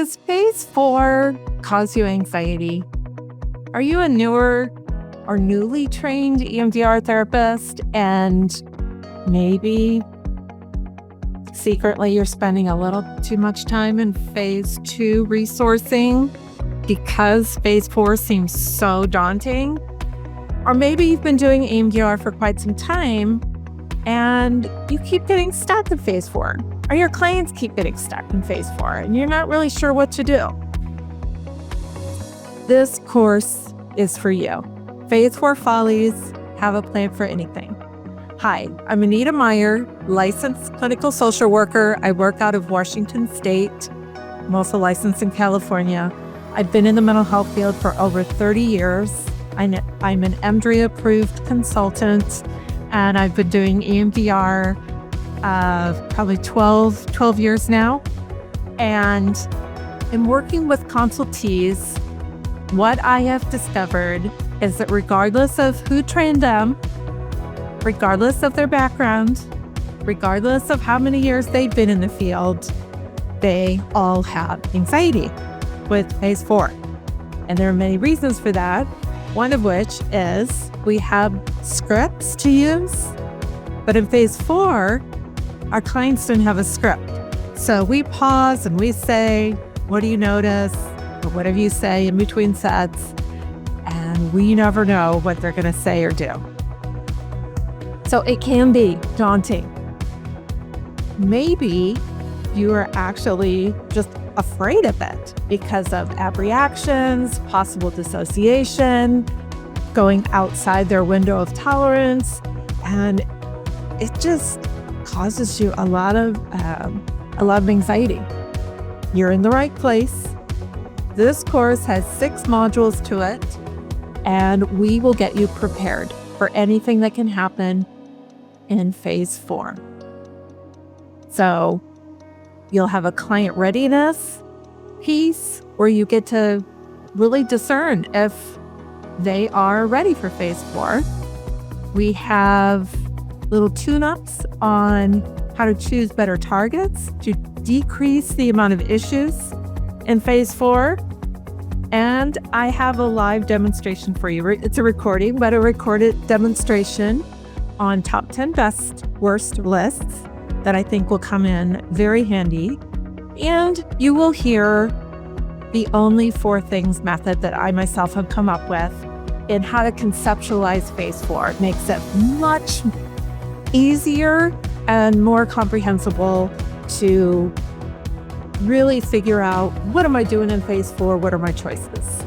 Does phase 4 cause you anxiety? Are you a newer or newly trained EMDR therapist and maybe secretly you're spending a little too much time in phase 2 resourcing because phase 4 seems so daunting? Or maybe you've been doing EMDR for quite some time and you keep getting stuck in phase 4, or your clients keep getting stuck in phase 4 and you're not really sure what to do. This course is for you. Phase 4 Follies, have a plan for anything. Hi, I'm Anita Meyer, licensed clinical social worker. I work out of Washington State. I'm also licensed in California. I've been in the mental health field for over 30 years. I'm an EMDR approved consultant, and I've been doing EMDR probably 12 years now. And in working with consultees, what I have discovered is that regardless of who trained them, regardless of their background, regardless of how many years they've been in the field, they all have anxiety with phase 4. And there are many reasons for that. One of which is we have scripts to use, but in phase 4, our clients don't have a script. So we pause and we say, what do you notice? Or whatever you say in between sets. And we never know what they're going to say or do. So it can be daunting. Maybe you are actually just afraid of it because of abreactions, possible dissociation, going outside their window of tolerance, and it just causes you a lot of anxiety. You're in the right place. This course has 6 modules to it, and we will get you prepared for anything that can happen in phase 4. So you'll have a client readiness piece where you get to really discern if they are ready for phase 4. We have little tune-ups on how to choose better targets to decrease the amount of issues in phase 4. And I have a live demonstration for you. It's a recording, but a recorded demonstration on top 10 best worst lists that I think will come in very handy. And you will hear the only 4 things method that I myself have come up with in how to conceptualize phase 4. It makes it much easier and more comprehensible to really figure out, what am I doing in phase 4? What are my choices?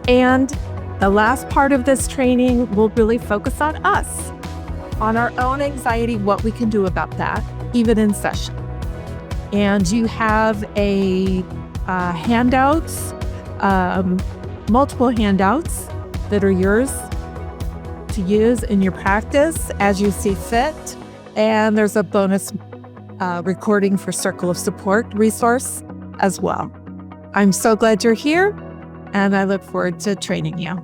And the last part of this training will really focus on us, on our own anxiety, what we can do about that, even in session. And you have a handouts, multiple handouts that are yours to use in your practice as you see fit. And there's a bonus recording for Circle of Support resource as well. I'm so glad you're here, and I look forward to training you.